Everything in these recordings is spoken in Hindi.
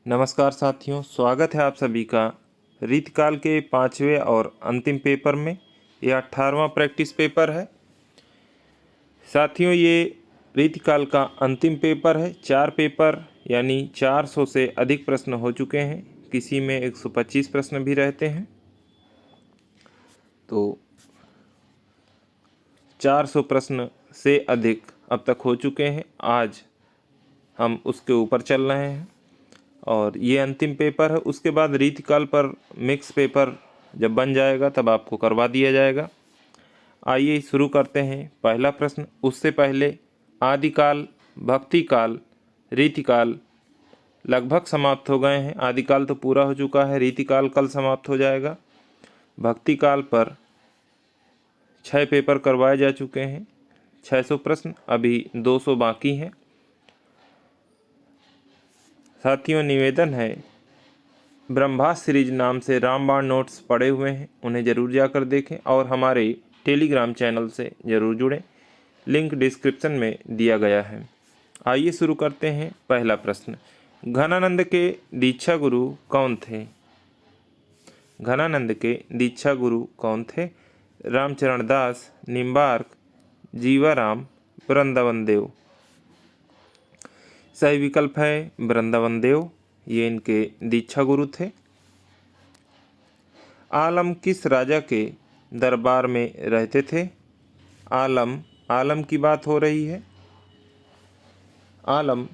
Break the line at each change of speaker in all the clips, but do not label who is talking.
नमस्कार साथियों, स्वागत है आप सभी का रीतिकाल के 5वें और अंतिम पेपर में। यह 18वां प्रैक्टिस पेपर है। साथियों, ये रीतिकाल का अंतिम पेपर है। 4 पेपर यानी 400 से अधिक प्रश्न हो चुके हैं। किसी में 125 प्रश्न भी रहते हैं। तो 400 प्रश्न से अधिक अब तक हो चुके हैं। आज हम उसके ऊपर चल रहे हैं और ये अंतिम पेपर है। उसके बाद रीतिकाल पर मिक्स पेपर जब बन जाएगा तब आपको करवा दिया जाएगा। आइए शुरू करते हैं। पहला प्रश्न, उससे पहले आदिकाल, भक्तिकाल, रीतिकाल लगभग समाप्त हो गए हैं। आदिकाल तो पूरा हो चुका है, रीतिकाल कल समाप्त हो जाएगा। भक्तिकाल पर 6 पेपर करवाए जा चुके हैं, 600 प्रश्न, अभी 200 बाकी हैं। साथियों, निवेदन है, ब्रह्मास्त्र सीरीज नाम से रामबाण नोट्स पड़े हुए हैं, उन्हें ज़रूर जाकर देखें और हमारे टेलीग्राम चैनल से ज़रूर जुड़ें। लिंक डिस्क्रिप्शन में दिया गया है। आइए शुरू करते हैं। पहला प्रश्न, घनानंद के दीक्षा गुरु कौन थे? घनानंद के दीक्षा गुरु कौन थे? रामचरण दास, निम्बार्क, जीवाराम, वृंदावन देव। सही विकल्प है वृंदावन देव, ये इनके दीक्षा गुरु थे। आलम किस राजा के दरबार में रहते थे? आलम की बात हो रही है। आलम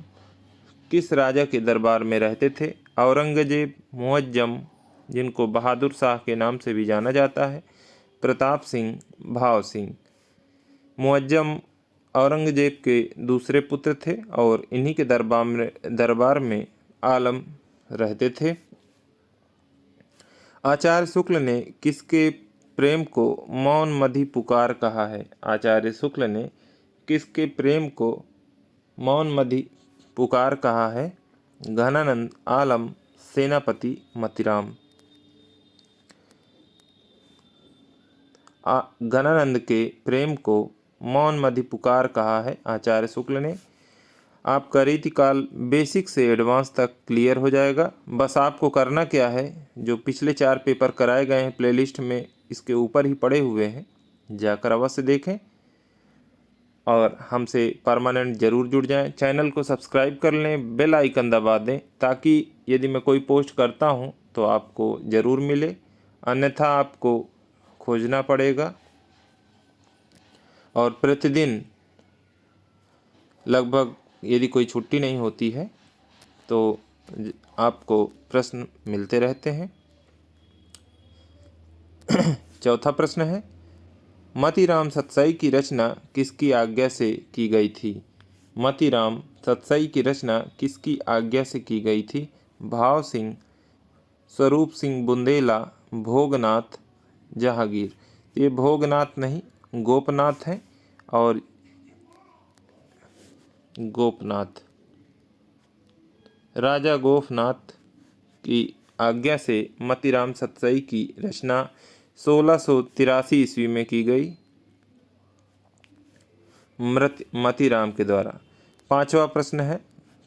किस राजा के दरबार में रहते थे? औरंगजेब, मुअज्जम जिनको बहादुर शाह के नाम से भी जाना जाता है, प्रताप सिंह, भाव सिंह। मुअज्जम औरंगजेब के दूसरे पुत्र थे और इन्हीं के दरबार में आलम रहते थे। आचार्य शुक्ल ने किसके प्रेम को मौन मधि पुकार कहा है? आचार्य शुक्ल ने किसके प्रेम को मौन मधि पुकार कहा है? घनानंद, आलम, सेनापति, मतीराम। घनानंद के प्रेम को मौन मधि पुकार कहा है आचार्य शुक्ल ने। आपका रीतिकाल बेसिक से एडवांस तक क्लियर हो जाएगा। बस आपको करना क्या है, जो पिछले 4 पेपर कराए गए हैं प्लेलिस्ट में इसके ऊपर ही पड़े हुए हैं, जाकर अवश्य देखें और हमसे परमानेंट ज़रूर जुड़ जाएं। चैनल को सब्सक्राइब कर लें, बेल आइकन दबा दें ताकि यदि मैं कोई पोस्ट करता हूं तो आपको ज़रूर मिले, अन्यथा आपको खोजना पड़ेगा। और प्रतिदिन लगभग यदि कोई छुट्टी नहीं होती है तो आपको प्रश्न मिलते रहते हैं। चौथा प्रश्न है, मतीराम सतसई की रचना किसकी आज्ञा से की गई थी? मतीराम सतसई की रचना किसकी आज्ञा से की गई थी? भाव सिंह, स्वरूप सिंह बुंदेला, भोगनाथ, जहांगीर। ये भोगनाथ नहीं, गोपनाथ हैं और गोपनाथ, राजा गोपनाथ की आज्ञा से मतीराम सतसई की रचना 1683 ईस्वी में की गई मतीराम के द्वारा। 5वां प्रश्न है,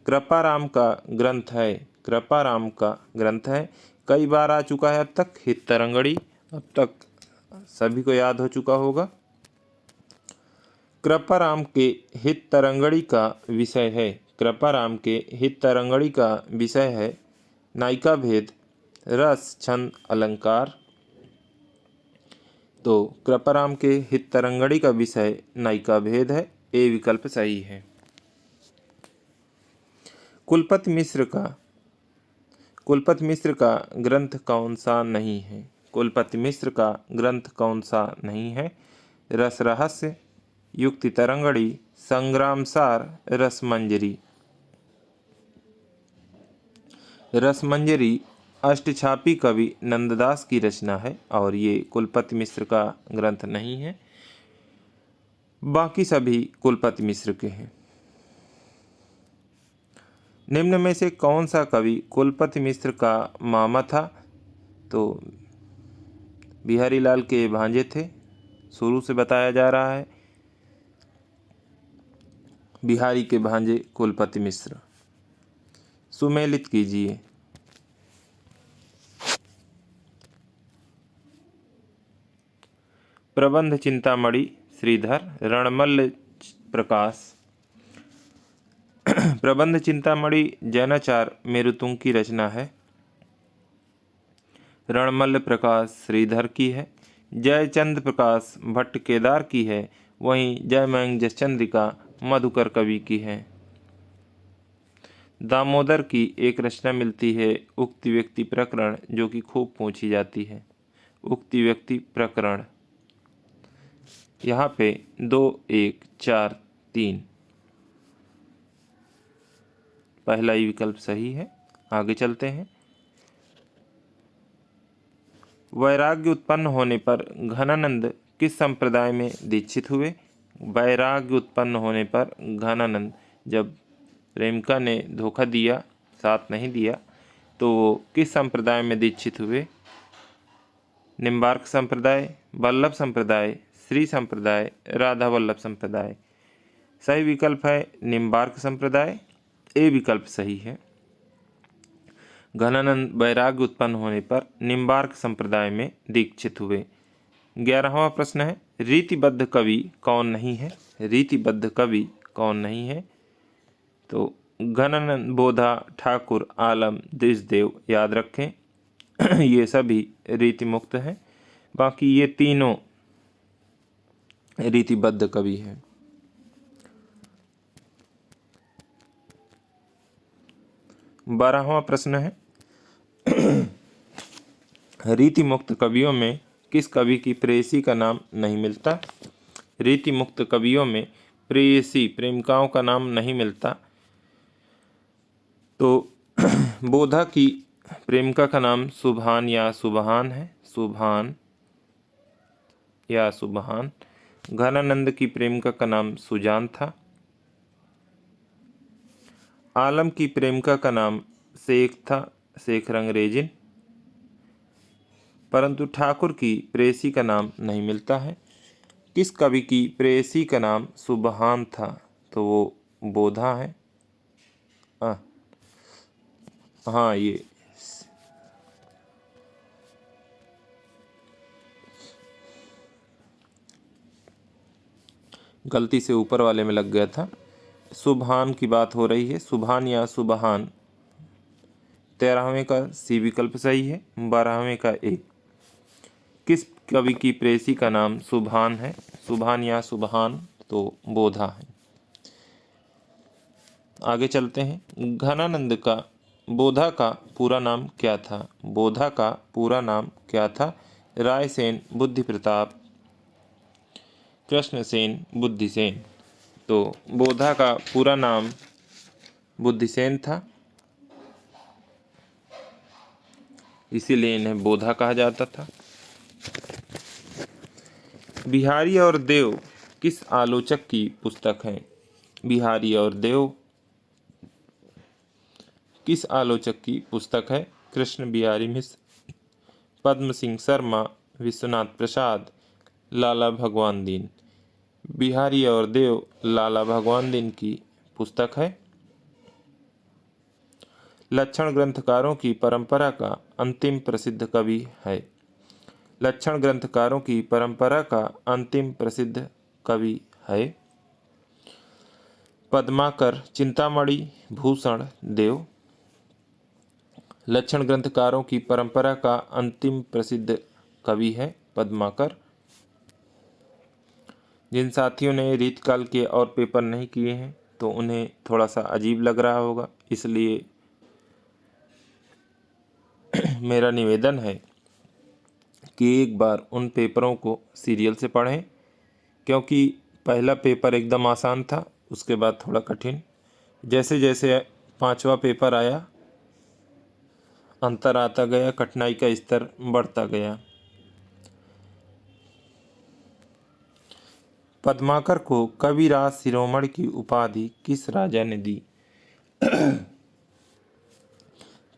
कृपाराम का ग्रंथ है? कृपाराम का ग्रंथ है, कई बार आ चुका है अब तक, हित तरंगड़ी। अब तक सभी को याद हो चुका होगा। कृपाराम के हित तरंगड़ी का विषय है। कृपाराम के हित तरंगड़ी का विषय है नायिका भेद, रस, छंद, अलंकार। तो कृपाराम के हित तरंगड़ी का विषय नायिका भेद है, ए विकल्प सही है। कुलपति मिश्र का ग्रंथ कौन सा नहीं है? कुलपति मिश्र का ग्रंथ कौन सा नहीं है? रस रहस्य, युक्ति तरंगड़ी, संग्राम सार, रसमंजरी। रसमंजरी अष्टछापी कवि नंददास की रचना है और ये कुलपति मिश्र का ग्रंथ नहीं है, बाकी सभी कुलपति मिश्र के हैं। निम्न में से कौन सा कवि कुलपति मिश्र का मामा था? तो बिहारी लाल के भांजे थे, शुरू से बताया जा रहा है। बिहारी के भांजे कुलपति मिश्र। सुमेलित कीजिए। प्रबंध चिंतामणि श्रीधर रणमल्ल प्रकाश। प्रबंध चिंतामणि जैनाचार्य मेरुतुंग की रचना है। रणमल्ल प्रकाश श्रीधर की है। जयचंद प्रकाश भट्ट केदार की है। वहीं जयमंग जसचंद्रिका मधुकर कवि की है। दामोदर की एक रचना मिलती है उक्ति व्यक्ति प्रकरण, जो कि खूब पूछी जाती है। उक्ति व्यक्ति प्रकरण यहाँ पे 2, 1, 4, 3 पहला ही विकल्प सही है। आगे चलते हैं। वैराग्य उत्पन्न होने पर घनानंद किस संप्रदाय में दीक्षित हुए? वैराग्य उत्पन्न होने पर घनानंद, जब प्रेमिका ने धोखा दिया, साथ नहीं दिया, तो वो किस संप्रदाय में दीक्षित हुए? निम्बार्क संप्रदाय, वल्लभ संप्रदाय, श्री संप्रदाय, राधा वल्लभ संप्रदाय। सही विकल्प है निम्बार्क संप्रदाय। ए विकल्प सही है। घनानंद वैराग्य उत्पन्न होने पर निम्बार्क संप्रदाय में दीक्षित हुए। 11वां प्रश्न है, रीतिबद्ध कवि कौन नहीं है? रीतिबद्ध कवि कौन नहीं है? तो घनानंद, बोधा, ठाकुर, आलम, देशदेव याद रखें। ये सभी रीति मुक्त हैं। बाकी ये तीनों रीतिबद्ध कवि हैं। बारहवां प्रश्न है, रीति मुक्त कवियों में किस कवि की प्रेयसी का नाम नहीं मिलता? रीति मुक्त कवियों में प्रेयसी, प्रेमिकाओं का नाम नहीं मिलता। तो बोधा की प्रेमिका का नाम सुभान या सुबहान है। सुभान या सुबहान। घनानंद की प्रेमिका का नाम सुजान था। आलम की प्रेमिका का नाम शेख था, शेख रंगरेजिन। परंतु ठाकुर की प्रेयसी का नाम नहीं मिलता है। किस कवि की प्रेयसी का नाम सुबहान था? तो वो बोधा है। हाँ, ये गलती से ऊपर वाले में लग गया था। सुबहान की बात हो रही है। सुभान या सुबहान। 13वें का सी विकल्प सही है। 12वें का ए। किस कवि की प्रेयसी का नाम सुभान है? सुभान या सुबहान, तो बोधा है। आगे चलते हैं। घनानंद का बोधा का पूरा नाम क्या था? बोधा का पूरा नाम क्या था? रायसेन, बुद्धि प्रताप, कृष्णसेन, बुद्धिसेन। तो बोधा का पूरा नाम बुद्धिसेन था, इसीलिए इन्हें बोधा कहा जाता था। बिहारी और देव किस आलोचक की पुस्तक है? बिहारी और देव किस आलोचक की पुस्तक है? कृष्ण बिहारी मिश्र, पद्म सिंह शर्मा, विश्वनाथ प्रसाद, लाला भगवान दीन। बिहारी और देव लाला भगवान दीन की पुस्तक है। लक्षण ग्रंथकारों की परंपरा का अंतिम प्रसिद्ध कवि है। लक्षण ग्रंथकारों की परंपरा का अंतिम प्रसिद्ध कवि है पद्माकर, चिंतामणि, भूषण देव। लक्षण ग्रंथकारों की परंपरा का अंतिम प्रसिद्ध कवि है पद्माकर। जिन साथियों ने रीतकाल के और पेपर नहीं किए हैं तो उन्हें थोड़ा सा अजीब लग रहा होगा, इसलिए मेरा निवेदन है कि एक बार उन पेपरों को सीरियल से पढ़ें, क्योंकि पहला पेपर एकदम आसान था, उसके बाद थोड़ा कठिन। जैसे जैसे 5वां पेपर आया, अंतर आता गया, कठिनाई का स्तर बढ़ता गया। पद्माकर को कविराज शिरोमणि की उपाधि किस राजा ने दी?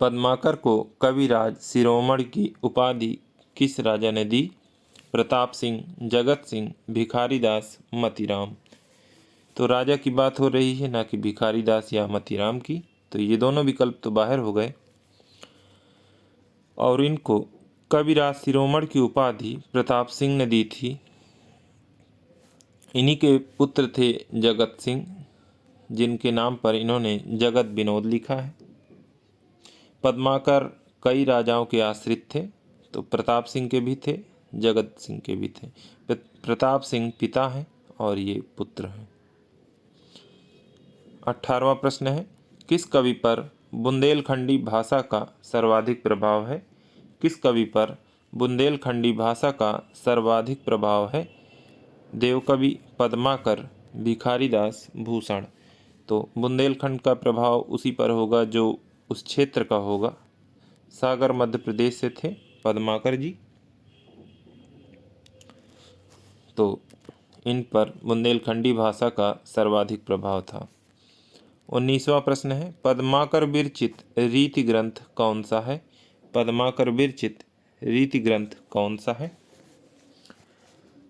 पद्माकर को कविराज शिरोमणि की उपाधि किस राजा ने दी? प्रताप सिंह, जगत सिंह, भिखारीदास, मतीराम। तो राजा की बात हो रही है, ना कि भिखारीदास या मतीराम की। तो ये दोनों विकल्प तो बाहर हो गए। और इनको कविराज शिरोमणि की उपाधि प्रताप सिंह ने दी थी। इन्हीं के पुत्र थे जगत सिंह, जिनके नाम पर इन्होंने जगत विनोद लिखा है। पद्माकर कई राजाओं के आश्रित थे, तो प्रताप सिंह के भी थे, जगत सिंह के भी थे। प्रताप सिंह पिता हैं और ये पुत्र हैं। 18वां प्रश्न है, किस कवि पर बुंदेलखंडी भाषा का सर्वाधिक प्रभाव है? किस कवि पर बुंदेलखंडी भाषा का सर्वाधिक प्रभाव है? देवकवि, पद्माकर, भिखारीदास, भूषण। तो बुंदेलखंड का प्रभाव उसी पर होगा जो उस क्षेत्र का होगा। सागर मध्य प्रदेश से थे पद्माकर जी, तो इन पर बुंदेलखंडी भाषा का सर्वाधिक प्रभाव था। 19वां प्रश्न है, पद्माकर विरचित रीति ग्रंथ कौन सा है? पद्माकर विरचित रीति ग्रंथ कौन सा है?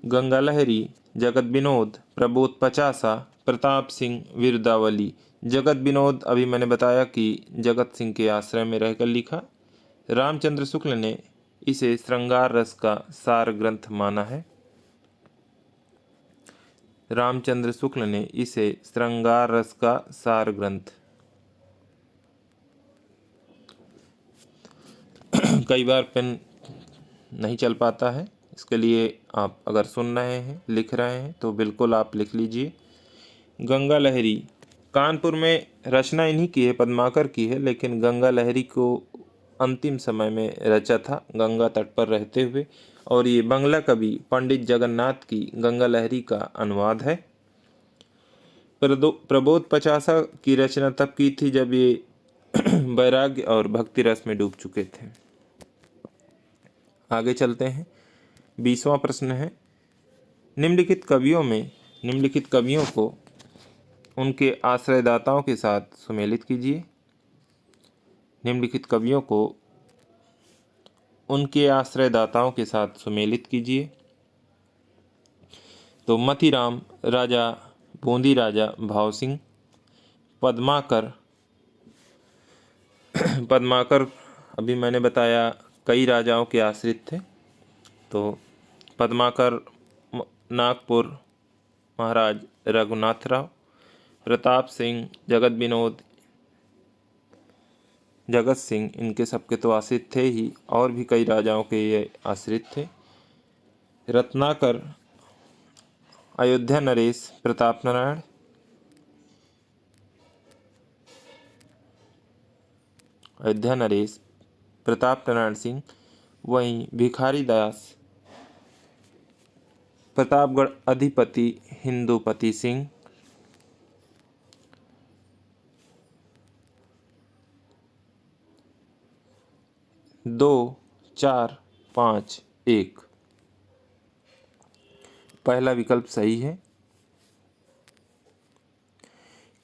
गंगा लहरी, जगत विनोद, प्रबोध पचासा, प्रताप सिंह, वीरदावली। जगत विनोद अभी मैंने बताया कि जगत सिंह के आश्रय में रहकर लिखा। रामचंद्र शुक्ल ने इसे श्रृंगार रस का सार ग्रंथ माना है। रामचंद्र शुक्ल ने इसे श्रृंगार रस का सार ग्रंथ। कई बार पेन नहीं चल पाता है, इसके लिए आप अगर सुन रहे हैं, लिख रहे हैं तो बिल्कुल आप लिख लीजिए। गंगा लहरी, कानपुर में रचना इन्हीं की है, पद्माकर की है, लेकिन गंगा लहरी को अंतिम समय में रचा था गंगा तट पर रहते हुए, और ये बंगला कवि पंडित जगन्नाथ की गंगा लहरी का अनुवाद है। प्रबोध पचासा की रचना तब की थी जब ये वैराग्य और भक्ति रस में डूब चुके थे। आगे चलते हैं। 20वां प्रश्न है, निम्नलिखित कवियों को उनके आश्रयदाताओं के साथ सुमेलित कीजिए। निम्नलिखित कवियों को उनके आश्रयदाताओं के साथ सुमेलित कीजिए। तो मतीराम राजा बूंदी राजा भाव सिंह, पद्माकर अभी मैंने बताया कई राजाओं के आश्रित थे, तो पद्माकर नागपुर महाराज रघुनाथराव, प्रताप सिंह, जगत विनोद, जगत सिंह, इनके सबके तो आश्रित थे ही, और भी कई राजाओं के ये आश्रित थे। रत्नाकर, अयोध्या नरेश, प्रताप नारायण, प्रताप नारायण सिंह। वहीं भिखारीदास, प्रतापगढ़ अधिपति, हिंदूपति सिंह। दो, 4, 5, 1 पहला विकल्प सही है।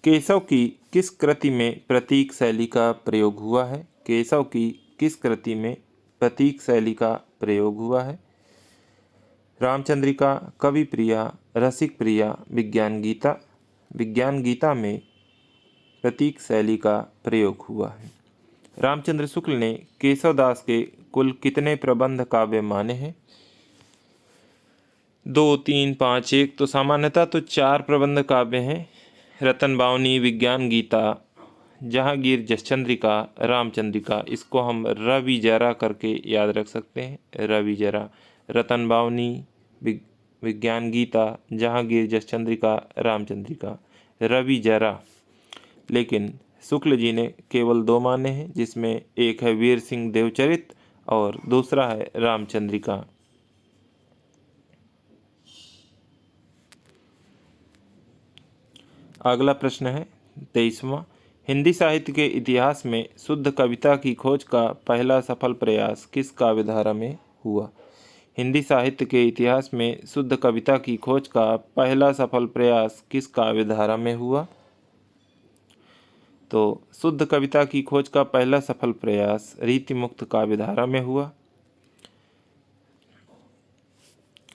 केशव की किस कृति में प्रतीक शैली का प्रयोग हुआ है? केशव की किस कृति में प्रतीक शैली का प्रयोग हुआ है? रामचंद्रिका, कवि प्रिया, रसिक प्रिया, विज्ञान गीता। विज्ञान गीता में प्रतीक शैली का प्रयोग हुआ है। रामचंद्र शुक्ल ने केशवदास के कुल कितने प्रबंध काव्य माने हैं? 2, 3, 5, 1। तो सामान्यतः तो 4 प्रबंध काव्य हैं। रतन बावनी, विज्ञान गीता, जहांगीर जसचंद्रिका, रामचंद्रिका। इसको हम रवि जरा करके याद रख सकते हैं, रवि जरा। रतन बावनी, विज्ञान गीता, जहांगीर जसचंद्रिका, रामचंद्रिका, रवि जरा। लेकिन शुक्ल जी ने केवल 2 माने हैं, जिसमें एक है वीर सिंह देवचरित और दूसरा है रामचंद्रिका। अगला प्रश्न है 23वां, हिंदी साहित्य के इतिहास में शुद्ध कविता की खोज का पहला सफल प्रयास किस काव्यधारा में हुआ? हिंदी साहित्य के इतिहास में शुद्ध कविता की खोज का पहला सफल प्रयास किस काव्यधारा में हुआ? तो शुद्ध कविता की खोज का पहला सफल प्रयास रीतिमुक्त काव्यधारा में हुआ।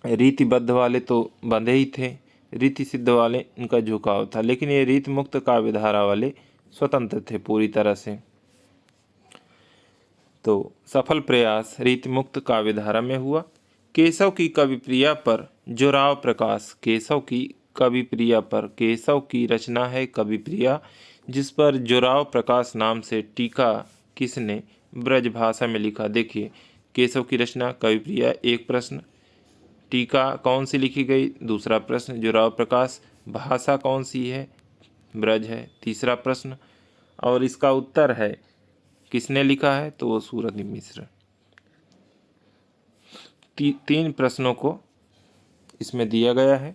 रीतिबद्ध वाले तो बंधे ही थे, रीति सिद्ध वाले इनका झुकाव था, लेकिन ये रीतिमुक्त काव्यधारा वाले स्वतंत्र थे पूरी तरह से। तो सफल प्रयास रीतिमुक्त काव्यधारा में हुआ। केशव की कविप्रिया पर जोराव प्रकाश। केशव की कविप्रिया पर, केशव की रचना है कविप्रिया, जिस पर जोराव प्रकाश नाम से टीका किसने ब्रज भाषा में लिखा। देखिए, केशव की रचना कविप्रिया, एक प्रश्न। टीका कौन सी लिखी गई, दूसरा प्रश्न। जोराव प्रकाश, भाषा कौन सी है, ब्रज है, तीसरा प्रश्न। और इसका उत्तर है किसने लिखा है, तो वो सूरत मिश्र। तीन प्रश्नों को इसमें दिया गया है।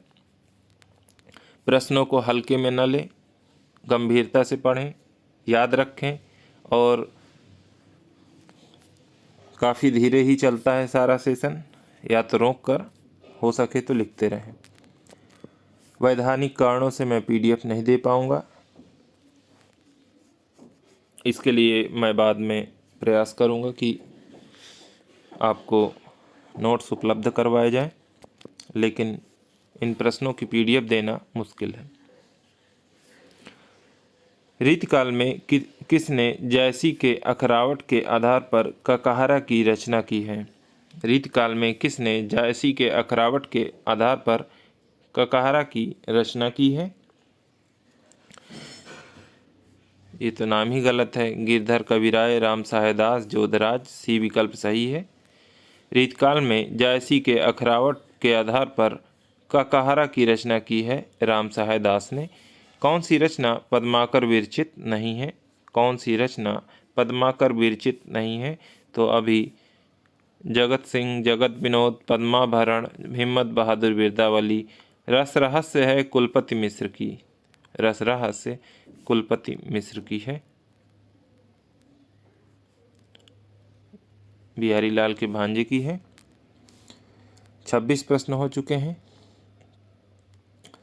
प्रश्नों को हल्के में न लें, गंभीरता से पढ़ें, याद रखें, और काफ़ी धीरे ही चलता है सारा सेशन, या तो रोक कर हो सके तो लिखते रहें। वैधानिक कारणों से मैं PDF नहीं दे पाऊँगा, इसके लिए मैं बाद में प्रयास करूँगा कि आपको नोट्स उपलब्ध करवाए जाएं, लेकिन इन प्रश्नों की PDF देना मुश्किल है। रीतिकाल में किसने जैसी के अखरावट के आधार पर ककाहरा की रचना की है। रीतिकाल में किसने जैसी के अखरावट के आधार पर ककाहरा की रचना की है। ये तो नाम ही गलत है। गिरधर कविराय, राम सहायदास, जोधराज, सी विकल्प सही है। रीतकाल में जायसी के अखरावट के आधार पर ककाहरा की रचना की है राम सहायदास ने। कौन सी रचना पद्माकर विरचित नहीं है, कौन सी रचना पद्माकर विरचित नहीं है, तो अभी जगत सिंह, जगत विनोद, पद्माभरण, हिम्मत बहादुर बिरदावली। रस रहस्य है कुलपति मिश्र की, रस रहस्य कुलपति मिश्र की है। बिहारी लाल के भांजे की है। 26 प्रश्न हो चुके हैं।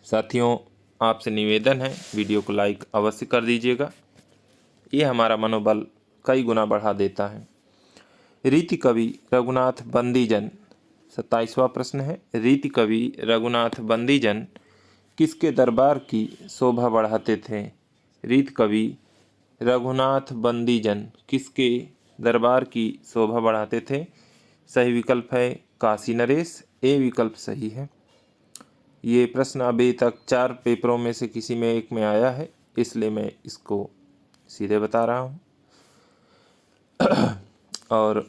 साथियों, आपसे निवेदन है, वीडियो को लाइक अवश्य कर दीजिएगा, ये हमारा मनोबल कई गुना बढ़ा देता है। रीति कवि रघुनाथ बंदीजन, 27वां प्रश्न है। रीति कवि रघुनाथ बंदीजन किसके दरबार की शोभा बढ़ाते थे। रीति कवि रघुनाथ बंदीजन किसके दरबार की शोभा बढ़ाते थे। सही विकल्प है काशी नरेश, ए विकल्प सही है। ये प्रश्न अभी तक 4 पेपरों में से किसी में एक में आया है, इसलिए मैं इसको सीधे बता रहा हूँ। और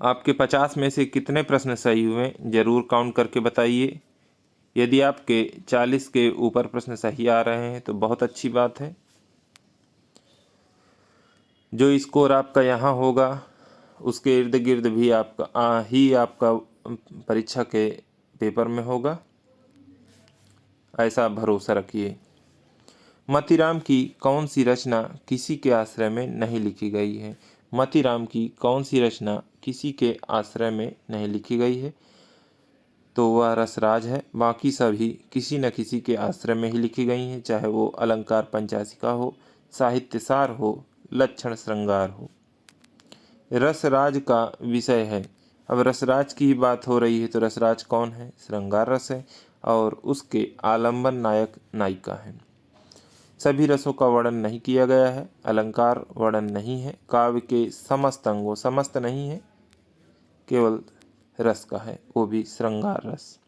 आपके 50 में से कितने प्रश्न सही हुए ज़रूर काउंट करके बताइए। यदि आपके 40 के ऊपर प्रश्न सही आ रहे हैं तो बहुत अच्छी बात है। जो स्कोर आपका यहाँ होगा उसके इर्द गिर्द भी आपका परीक्षा के पेपर में होगा, ऐसा भरोसा रखिए। मतीराम की कौन सी रचना किसी के आश्रय में नहीं लिखी गई है। मतीराम की कौन सी रचना किसी के आश्रय में नहीं लिखी गई है, तो वह रसराज है। बाकी सभी किसी न किसी के आश्रय में ही लिखी गई हैं, चाहे वो अलंकार पंचासिका हो, साहित्यसार हो, लक्षण श्रृंगार हो। रसराज का विषय है, अब रसराज की ही बात हो रही है तो रसराज कौन है, श्रृंगार रस है, और उसके आलंबन नायक नायिका है। सभी रसों का वर्णन नहीं किया गया है, अलंकार वर्णन नहीं है, काव्य के समस्त अंगों, समस्त नहीं है, केवल रस का है, वो भी श्रृंगार रस।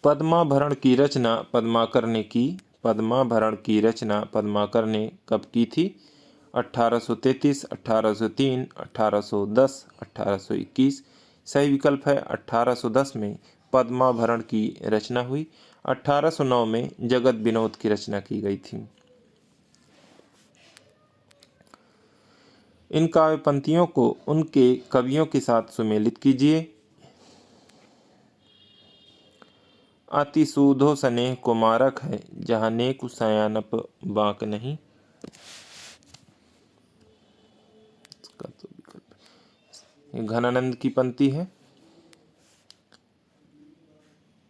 पद्माभरण की रचना पद्माकर ने की। पद्माभरण की रचना पद्माकर ने कब की थी। 1833, 1803, 1810, 1821। सही विकल्प है 1810 में पद्माभरण की रचना हुई। 1809 में जगत विनोद की रचना की गई थी। इन काव्य पंक्तियों को उनके कवियों के साथ सुमेलित कीजिए। अति सूधो स्नेह को मारक है, जहाँ नेक सयानप बांक नहीं। इसका तो विकल्प घनानंद की पंक्ति है,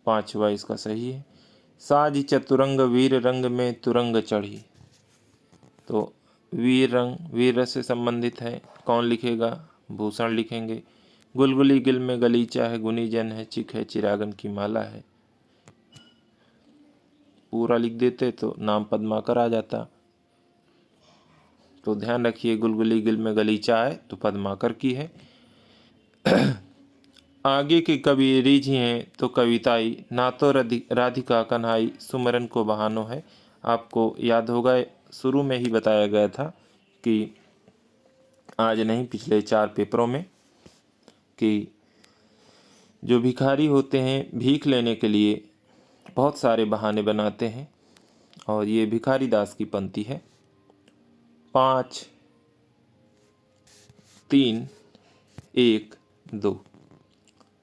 5वां इसका सही है। साज चतुरंग वीर रंग में तुरंग चढ़ी, तो वीर रंग वीर रस से संबंधित है, कौन लिखेगा, भूषण लिखेंगे। गुलगुली गिल में गलीचा है, गुनी जन है, चिक है, चिरागन की माला है। पूरा लिख देते तो नाम पद्माकर आ जाता, तो ध्यान रखिए गुलगुली गिल में गलीचा है तो पद्माकर की है। आगे के कवि रीझिए तो कविताई, ना तो राधिका कन्हाई सुमरन को बहानो है। आपको याद होगा शुरू में ही बताया गया था कि आज नहीं पिछले 4 पेपरों में कि जो भिखारी होते हैं भीख लेने के लिए बहुत सारे बहाने बनाते हैं, और ये भिखारी दास की पंक्ति है। 5 3 1 2,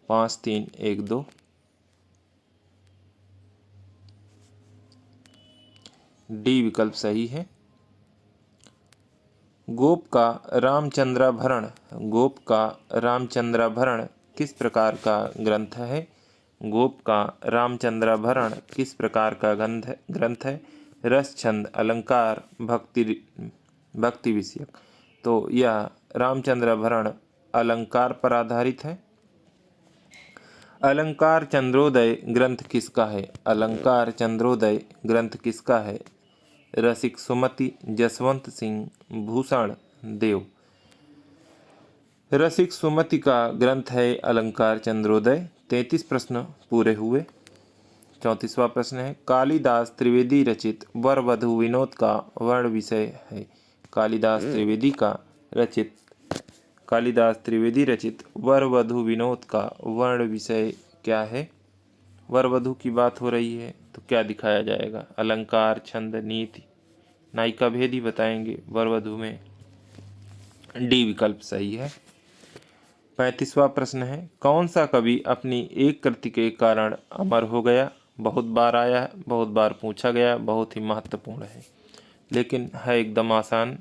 5 3 1 2। डी विकल्प सही है। गोप का रामचंद्राभरण, गोप का रामचंद्राभरण किस प्रकार का ग्रंथ है? गोप का रामचंद्राभरण किस प्रकार का ग्रंथ है? रस, छंद, अलंकार, भक्ति विषयक। तो यह रामचंद्राभरण अलंकार पर आधारित है। अलंकार चंद्रोदय ग्रंथ किसका है? अलंकार चंद्रोदय ग्रंथ किसका है? रसिक सुमति, जसवंत सिंह, भूषण देव। रसिक सुमति का ग्रंथ है अलंकार चंद्रोदय। 33 प्रश्न पूरे हुए। 34वां प्रश्न है, कालिदास त्रिवेदी रचित वर वधू विनोद का वर्ण विषय है। कालिदास त्रिवेदी रचित वर वधू विनोद का वर्ण विषय क्या है? वर वधू की बात हो रही है तो क्या दिखाया जाएगा? अलंकार, छंद, नीति, नायिका भेद ही बताएंगे वर वधू में। डी विकल्प सही है। 35वां प्रश्न है, कौन सा कवि अपनी एक कृति के कारण अमर हो गया? बहुत बार आया है, बहुत बार पूछा गया, बहुत ही महत्वपूर्ण है, लेकिन है एकदम आसान।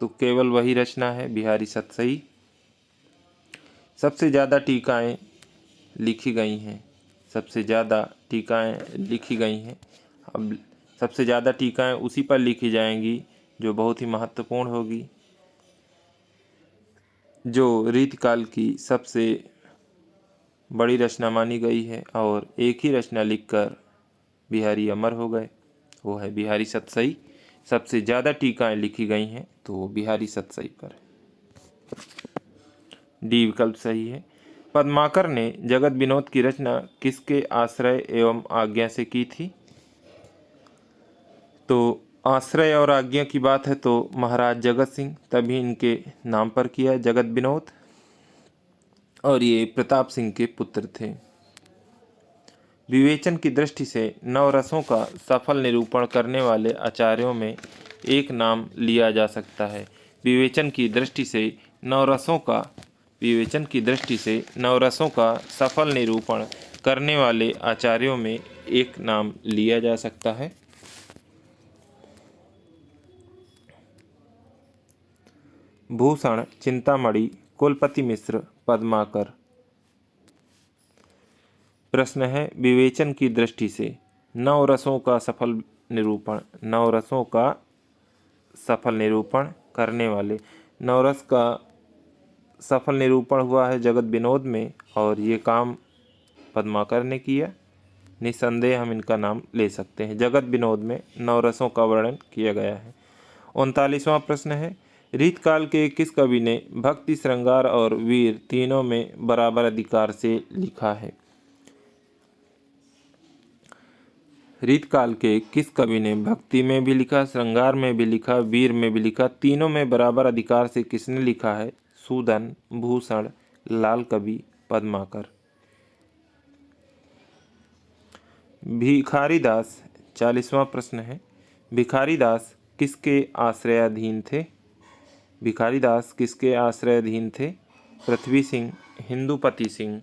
तो केवल वही रचना है बिहारी सतसई। सबसे ज़्यादा टीकाएँ लिखी गई हैं, सबसे ज़्यादा टीकाएँ लिखी गई हैं। अब सबसे ज़्यादा टीकाएँ उसी पर लिखी जाएंगी जो बहुत ही महत्वपूर्ण होगी, जो रीतिकाल की सबसे बड़ी रचना मानी गई है, और एक ही रचना लिखकर बिहारी अमर हो गए, वो है बिहारी सतसई। सबसे ज़्यादा टीकाएँ लिखी गई हैं तो वो बिहारी सतसई पर। डी विकल्प सही है। पद्माकर ने जगत विनोद की रचना किसके आश्रय एवं आज्ञा से की थी? तो आश्रय और आज्ञा की बात है तो महाराज जगत सिंह, तभी इनके नाम पर किया जगत विनोद, और ये प्रताप सिंह के पुत्र थे। विवेचन की दृष्टि से नवरसों का सफल निरूपण करने वाले आचार्यों में एक नाम लिया जा सकता है। विवेचन की दृष्टि से नवरसों का सफल निरूपण करने वाले आचार्यों में एक नाम लिया जा सकता है। भूषण, चिंतामणि, कुलपति मिश्र, पद्माकर। प्रश्न है, विवेचन की दृष्टि से नवरसों का सफल निरूपण करने वाले। नवरस का सफल निरूपण हुआ है जगत विनोद में, और ये काम पद्माकर ने किया। निसंदेह हम इनका नाम ले सकते हैं। जगत विनोद में नवरसों का वर्णन किया गया है। 39वां प्रश्न है, रीतकाल के किस कवि ने भक्ति, श्रृंगार और वीर तीनों में बराबर अधिकार से लिखा है? रीतकाल के किस कवि ने भक्ति में भी लिखा, श्रृंगार में भी लिखा, वीर में भी लिखा, तीनों में बराबर अधिकार से किसने लिखा है? सूदन, भूषण, लाल कवि, पद्माकर। भिखारीदास 40वां प्रश्न है, भिखारीदास किसके आश्रयाधीन थे? भिखारीदास किसके आश्रयाधीन थे? पृथ्वी सिंह, हिंदुपति सिंह,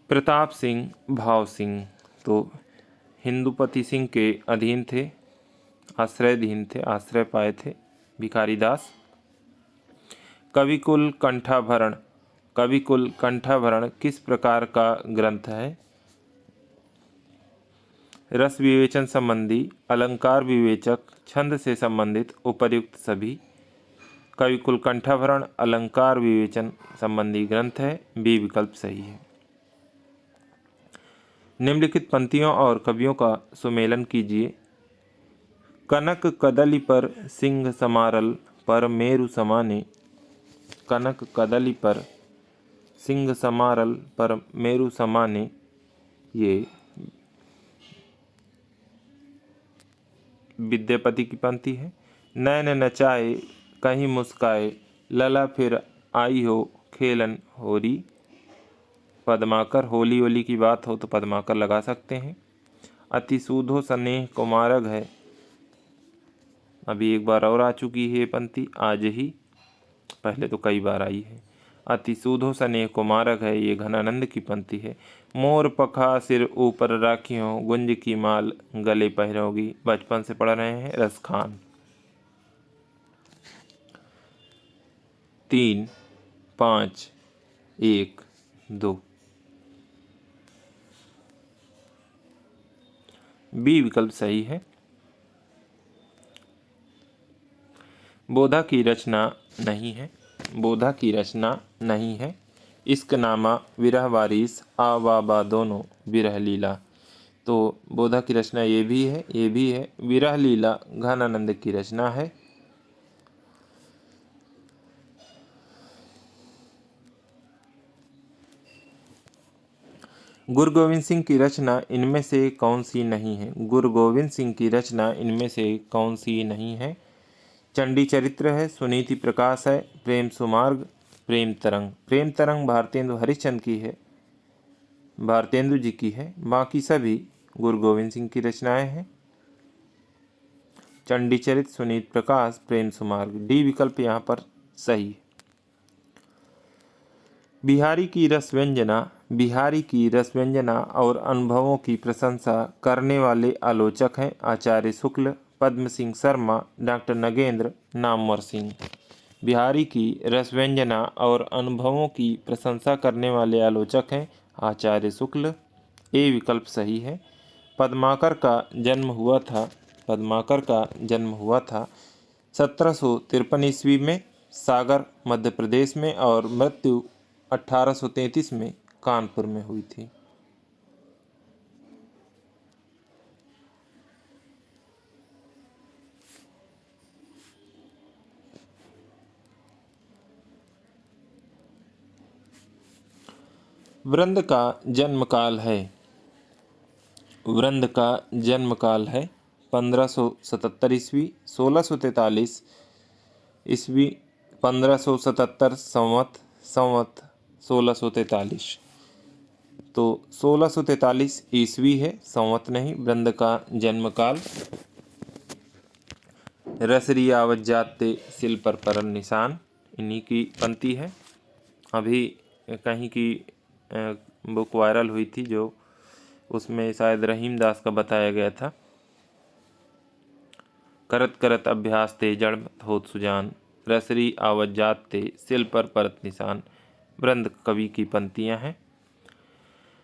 प्रताप सिंह, भाव सिंह। तो हिंदुपति सिंह के अधीन थे, आश्रयाधीन थे, आश्रय पाए थे भिखारीदास। कविकुल कंठाभरण किस प्रकार का ग्रंथ है? रस विवेचन संबंधी, अलंकार विवेचक, छंद से संबंधित, उपर्युक्त सभी। कविकुल कंठाभरण अलंकार विवेचन संबंधी ग्रंथ है। बी विकल्प सही है। निम्नलिखित पंक्तियों और कवियों का सुमेलन कीजिए। कनक कदली पर सिंह समारल, पर मेरु समाने। कनक कदली पर सिंह समारल पर मेरु समाने, ये विद्यापति की पंक्ति है। नैन नचाए कहीं मुस्काए, लला फिर आई हो खेलन होरी। पद्माकर, होली होली की बात हो तो पद्माकर लगा सकते हैं। अति सूधो स्नेह को मार्ग है, अभी एक बार और आ चुकी है ये पंक्ति आज ही, पहले तो कई बार आई है। अति सूधो स्नेह को मार्ग है, ये घनानंद की पंक्ति है। मोर पखा सिर ऊपर राखियों, गुंज की माल गले पहरोगी, बचपन से पढ़ रहे हैं रस खान। 3, 5, 1, 2। बी विकल्प सही है। बोधा की रचना नहीं है, बोधा की रचना नहीं है। इश्कनामा, विरह वारिस, आ बा दोनों, विरह लीला। तो बोधा की रचना ये भी है, ये भी है। विरह लीला घनानंद की रचना है। गुरु गोविंद सिंह की रचना इनमें से कौन सी नहीं है? गुरु गोविंद सिंह की रचना इनमें से कौन सी नहीं है? चंडी चरित्र है, सुनीति प्रकाश है, प्रेम सुमार्ग, प्रेम तरंग। प्रेम तरंग भारतेंदु हरिश्चंद्र की है, भारतेंदु जी की है। बाकी सभी गुरु गोविंद सिंह की रचनाएं हैं। चंडी चरित्र, सुनीति प्रकाश, प्रेम सुमार्ग, डी विकल्प यहाँ पर सही है। बिहारी की रस व्यंजना, बिहारी की रस व्यंजना और अनुभवों की प्रशंसा करने वाले आलोचक हैं आचार्य शुक्ल, पद्म सिंह शर्मा, डॉक्टर नगेंद्र, नामवर सिंह। बिहारी की रस व्यंजना और अनुभवों की प्रशंसा करने वाले आलोचक हैं आचार्य शुक्ल, ए विकल्प सही है। पद्माकर का जन्म हुआ था, पद्माकर का जन्म हुआ था 1753 ईस्वी में सागर मध्य प्रदेश में, और मृत्यु 1833 में कानपुर में हुई थी। वृंद का जन्म काल है, वृंद का जन्म काल है 1577 ईस्वी, 1643 ईस्वी, 1577 संवत 1643। तो 1643 ईस्वी है, संवत नहीं। वृंद का जन्म काल। रसरी आवत जाते सिल पर परन निशान, इन्हीं की पंक्ति है। अभी कहीं की बुक वायरल हुई थी, जो उसमें शायद रहीम दास का बताया गया था। करत करत अभ्यास ते जड़ होत सुजान, रसरी आवत जात ते सिल पर परत निशान, वृंद कवि की पंक्तियां हैं।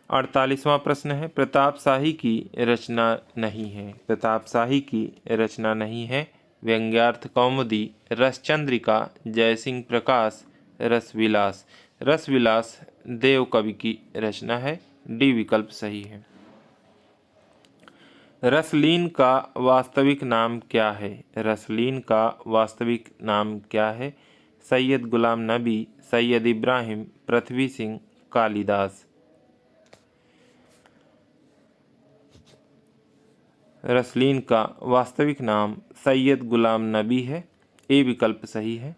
48वां प्रश्न है, प्रताप शाही की रचना नहीं है, प्रताप शाही की रचना नहीं है। व्यंग्यार्थ कौमुदी, रसचंद्रिका, जयसिंह प्रकाश, रसविलास। रसविलास देव कवि की रचना है, डी विकल्प सही है। रसलीन का वास्तविक नाम क्या है? रसलीन का वास्तविक नाम क्या है? सैयद गुलाम नबी, सैयद इब्राहिम, पृथ्वी सिंह, कालिदास। रसलीन का वास्तविक नाम सैयद गुलाम नबी है, ए विकल्प सही है।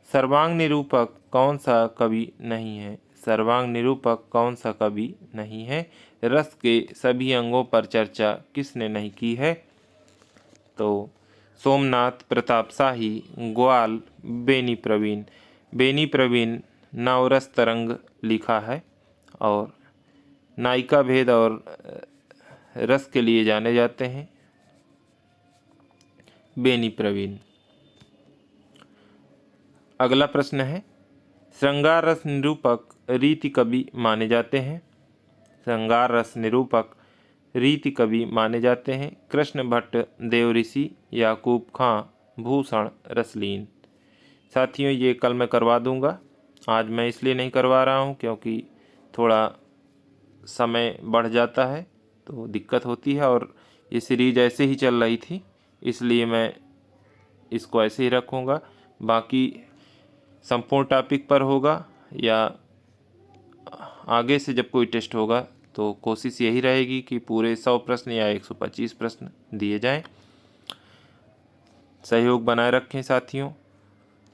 सर्वांग निरूपक कौन सा कवि नहीं है? सर्वांग निरूपक कौन सा कवि नहीं है? रस के सभी अंगों पर चर्चा किसने नहीं की है? तो सोमनाथ, प्रताप शाही, ग्वाल, बेनी प्रवीण। बेनी प्रवीण नवरस तरंग लिखा है और नायिका भेद और रस के लिए जाने जाते हैं। बेनी प्रवीण। अगला प्रश्न है, श्रृंगार रस निरूपक रीति कवि माने जाते हैं। श्रृंगार रस निरूपक रीति कवि माने जाते हैं कृष्ण भट्ट, देवऋषि, याकूब खां, भूषण, रसलीन। साथियों, ये कल मैं करवा दूंगा, आज मैं इसलिए नहीं करवा रहा हूँ क्योंकि थोड़ा समय बढ़ जाता है तो दिक्कत होती है, और ये सीरीज ऐसे ही चल रही थी इसलिए मैं इसको ऐसे ही रखूँगा। बाकी संपूर्ण टॉपिक पर होगा या आगे से जब कोई टेस्ट होगा तो कोशिश यही रहेगी कि पूरे 100 प्रश्न या 125 प्रश्न दिए जाएं। सहयोग बनाए रखें साथियों।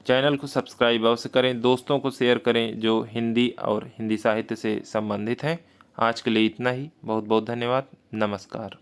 चैनल को सब्सक्राइब अवश्य करें, दोस्तों को शेयर करें जो हिंदी और हिंदी साहित्य से संबंधित हैं। आज के लिए इतना ही। बहुत बहुत धन्यवाद। नमस्कार।